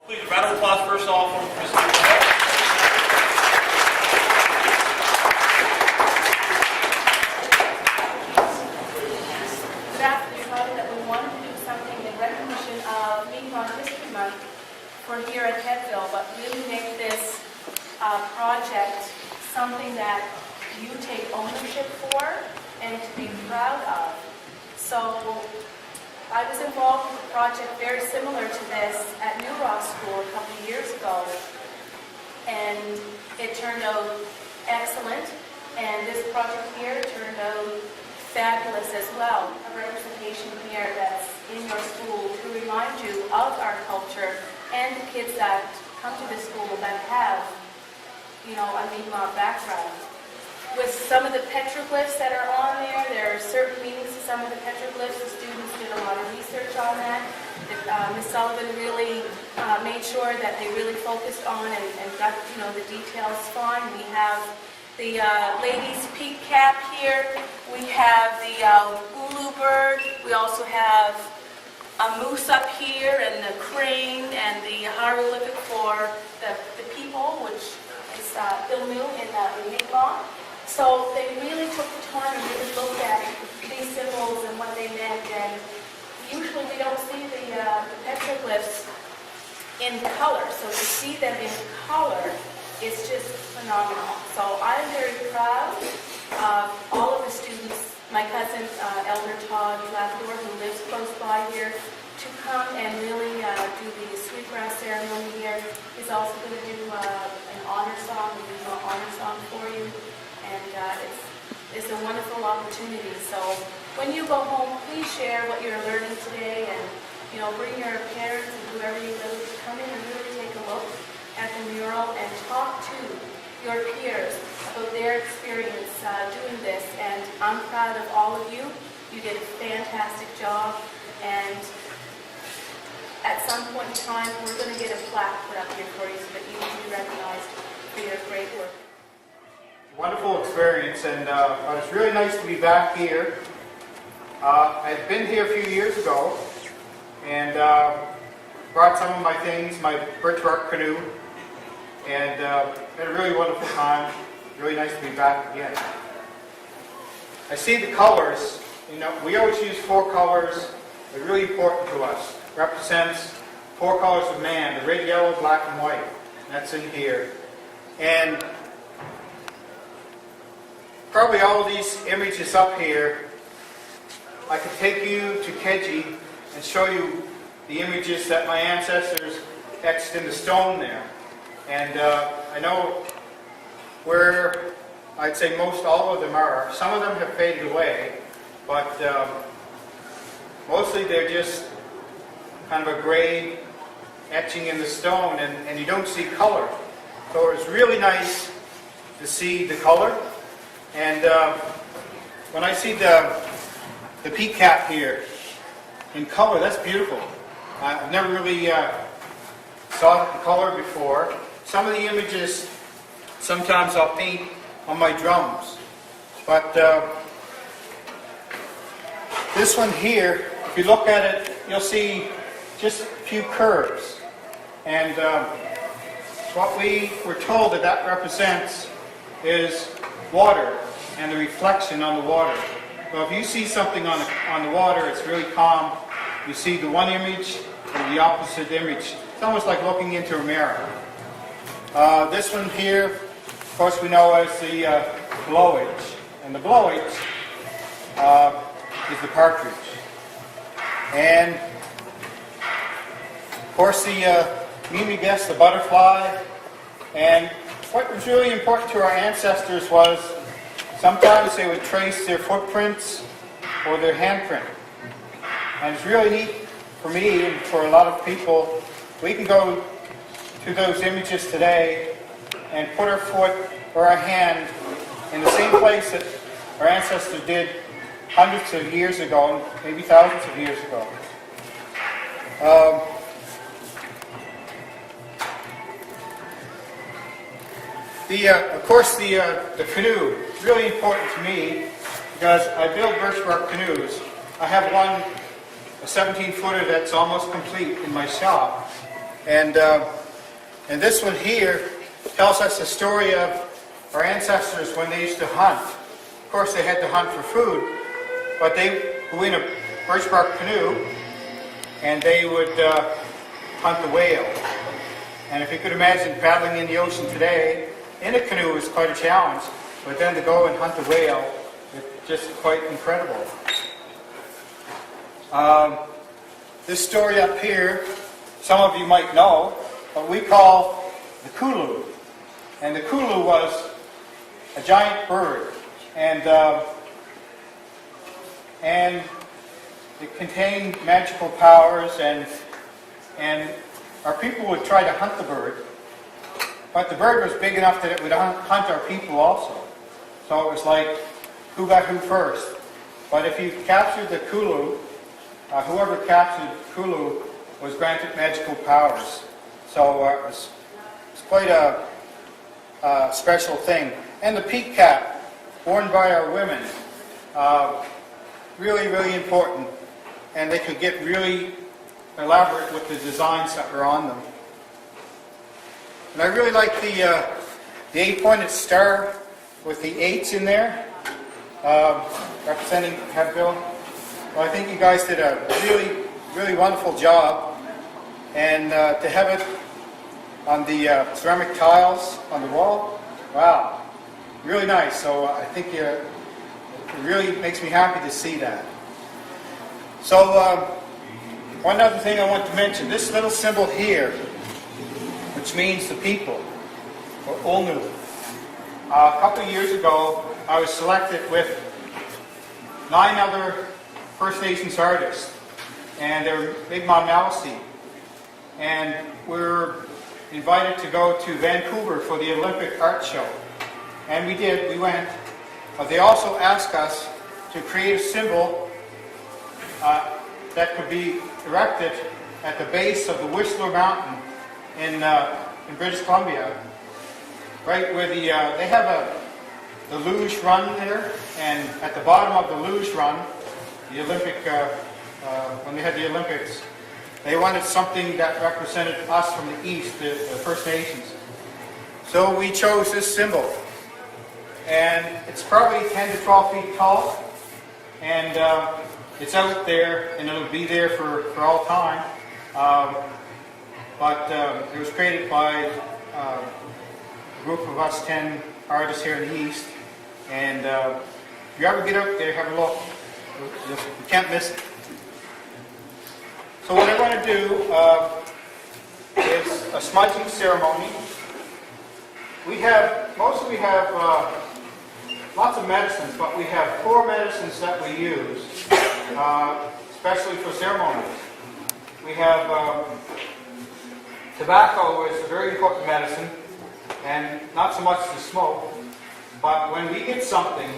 Please, round of applause first of all for Mr. Good afternoon. Decided that we wanted to do something in recognition of Mi'kmaq History Month for here at Headville, but really make this project something that you take ownership for and to be proud of. So I was involved with a project very similar to this at New Rock School a couple of years ago, and it turned out excellent, and this project here turned out fabulous as well. A representation here that's in your school to remind you of our culture and the kids that come to this school that have, you know, a Mi'kmaq background. With some of the petroglyphs that are on there, there are certain meanings to some of the petroglyphs. The students did a lot of research on that. Ms. Sullivan really made sure that they really focused on and got, you know, the details fine. We have the lady's peak cap here. We have the ulu bird. We also have a moose up here, and the crane, and the hieroglyphic for the people, which is Ilmu in Mi'kmaq. So they really took the time and really looked at these symbols and what they meant. And usually we don't see the petroglyphs in color. So to see them in color is just phenomenal. So I'm very proud of all of the students, my cousin Elder Todd Lathdor, who lives close by here, to come and really do the sweetgrass ceremony here. He's also going to do an honor song, a regional honor song for you. And it's a wonderful opportunity. So when you go home, please share what you're learning today, and you know, bring your parents and whoever you know to come in and really take a look at the mural and talk to your peers about their experience doing this. And I'm proud of all of you. You did a fantastic job, and at some point in time, we're going to get a plaque put up here for you so that you can be recognized for your great work. Wonderful experience, and it's really nice to be back here. I've been here a few years ago and brought some of my things, my birch bark canoe, and had a really wonderful time. Really nice to be back again. I see the colors. You know, we always use 4 colors. They're really important to us. Represents 4 colors of man: the red, yellow, black, and white. That's in here. And probably all of these images up here, I could take you to Keji and show you the images that my ancestors etched in the stone there. And I know where I'd say most all of them are. Some of them have faded away, but mostly they're just kind of a gray etching in the stone, and you don't see color. So it's really nice to see the color. And when I see the peak cap here in color, that's beautiful. I've never really saw the color before. Some of the images, sometimes I'll paint on my drums. But this one here, if you look at it, you'll see just a few curves. And what we were told that represents is water and the reflection on the water. So if you see something on the water, it's really calm. You see the one image and the opposite image. It's almost like looking into a mirror. This one here, of course, we know as the blowage. And the blowage is the partridge. And of course the Mimi Bess, the butterfly. And what was really important to our ancestors was sometimes they would trace their footprints or their handprint. And it's really neat for me and for a lot of people. We can go to those images today and put our foot or our hand in the same place that our ancestors did hundreds of years ago, maybe thousands of years ago. Of course, the canoe is really important to me because I build birch bark canoes. I have one, a 17-footer that's almost complete in my shop. And this one here tells us the story of our ancestors when they used to hunt. Of course, they had to hunt for food, but they go in a birch bark canoe and they would hunt the whale. And if you could imagine paddling in the ocean today, in a canoe is quite a challenge, but then to go and hunt the whale, it's just quite incredible. This story up here, some of you might know, what we call the Kulu. And the Kulu was a giant bird, and it contained magical powers, and our people would try to hunt the bird, but the bird was big enough that it would hunt our people also. So it was like, who got who first? But if you captured the Kulu, whoever captured Kulu was granted magical powers. So it was quite a special thing. And the peak cap, worn by our women, really, really important. And they could get really elaborate with the designs that were on them. And I really like the 8-pointed star with the 8s in there, representing Hebbville. Well, I think you guys did a really, really wonderful job. And to have it on the ceramic tiles on the wall, wow, really nice. So I think it really makes me happy to see that. So one other thing I want to mention, this little symbol here, which means the people, or Olnu. A couple of years ago, I was selected with 9 other First Nations artists, and they were Mi'kmaq Maliseet. And we were invited to go to Vancouver for the Olympic Art Show. And we did, we went. But they also asked us to create a symbol that could be erected at the base of the Whistler Mountain in British Columbia, right where they have the luge run there, and at the bottom of the luge run, the Olympic, when they had the Olympics, they wanted something that represented us from the east, the First Nations. So we chose this symbol, and it's probably 10 to 12 feet tall, and it's out there, and it'll be there for all time. But it was created by a group of us 10 artists here in the East. And if you ever get out there, have a look. You can't miss it. So what I want to do is a smudging ceremony. We have lots of medicines, but we have 4 medicines that we use, especially for ceremonies. We have tobacco is a very important medicine, and not so much to smoke, but when we get something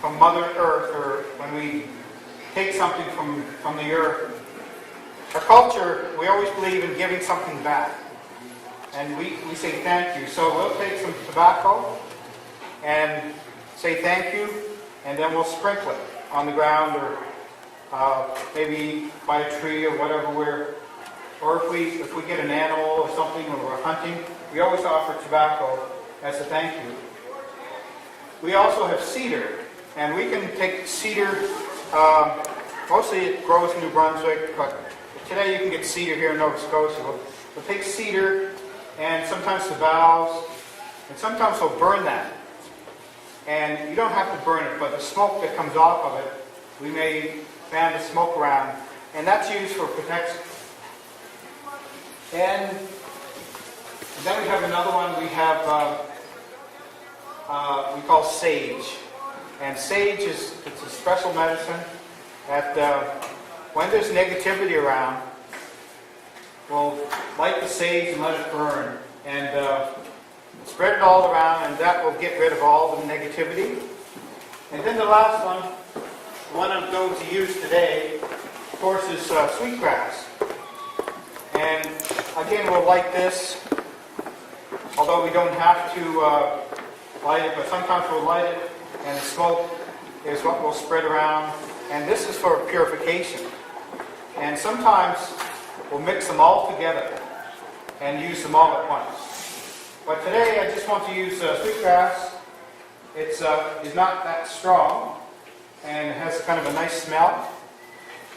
from Mother Earth, or when we take something from the earth, our culture, we always believe in giving something back. And we say thank you. So we'll take some tobacco and say thank you, and then we'll sprinkle it on the ground, or maybe by a tree or whatever or if we get an animal or something, or we're hunting, we always offer tobacco as a thank you. We also have cedar, and we can take cedar, mostly it grows in New Brunswick, but today you can get cedar here in Nova Scotia. We'll take cedar and sometimes the boughs, and sometimes we'll burn that. And you don't have to burn it, but the smoke that comes off of it, we may fan the smoke around, and that's used for protection. And then we have another one. We have we call sage, and sage it's a special medicine that when there's negativity around, we'll light the sage and let it burn, and spread it all around, and that will get rid of all the negativity. And then the last one I'm going to use today, of course, is sweetgrass. And again, we'll light this, although we don't have to light it, but sometimes we'll light it, and the smoke is what will spread around. And this is for purification. And sometimes we'll mix them all together. and use them all at once. But today I just want to use sweetgrass. It's not that strong and it has kind of a nice smell.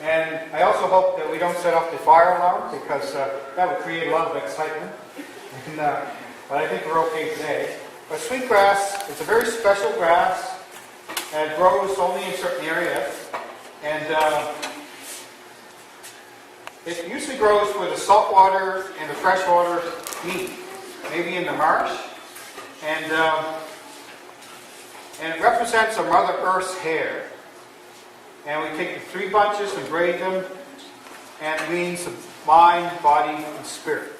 And I also hope that we don't set off the fire alarm because that would create a lot of excitement. And, but I think we're okay today. But sweetgrass is a very special grass and it grows only in certain areas. And it usually grows where the saltwater and the freshwater meet, maybe in the marsh. And it represents a Mother Earth's hair. And we take the 3 bunches and braid them, and it means the mind, body, and spirit.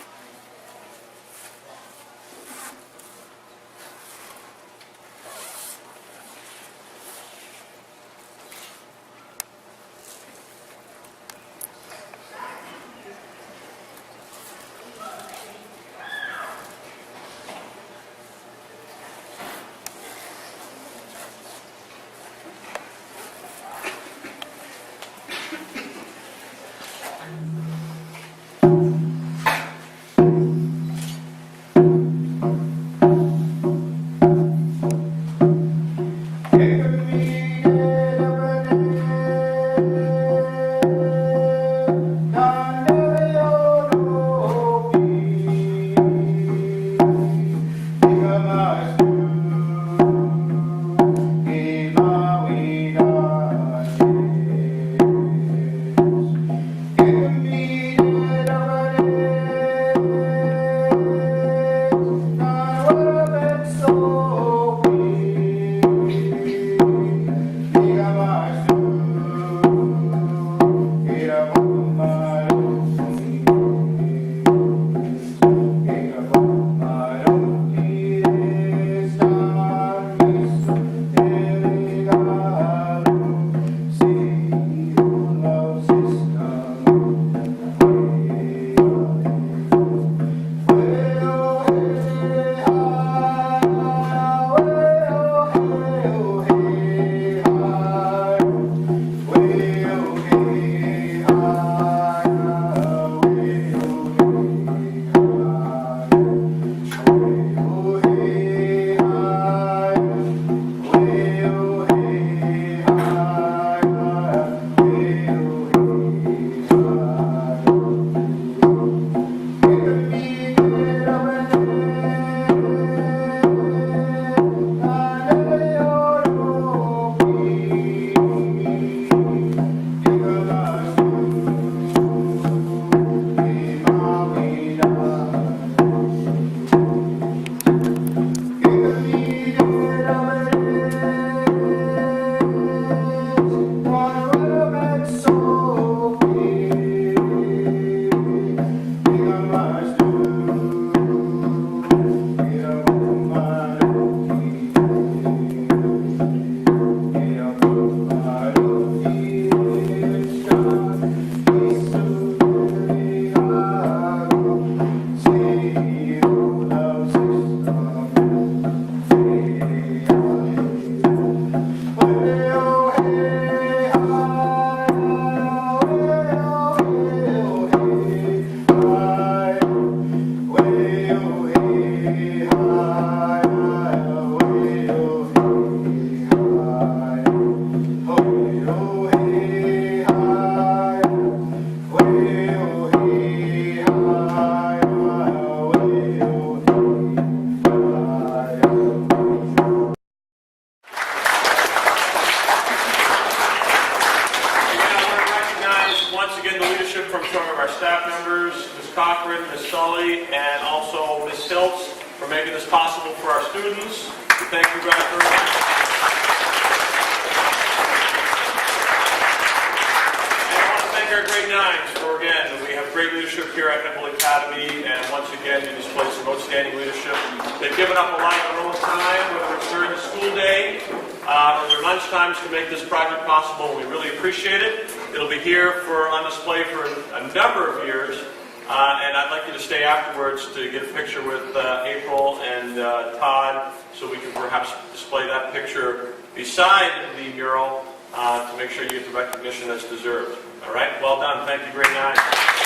Cochran, Ms. Sully, and also Ms. Hiltz for making this possible for our students. We thank you guys very much. And I want to thank our grade 9s for, again, we have great leadership here at Hempel Academy, and once again, you displayed some outstanding leadership. They've given up a lot of their own time, whether it's during the school day or their lunch times to make this project possible. We really appreciate it. It'll be here on display for a number of years. And I'd like you to stay afterwards to get a picture with April and Todd, so we can perhaps display that picture beside the mural to make sure you get the recognition that's deserved. All right? Well done. Thank you, grade 9.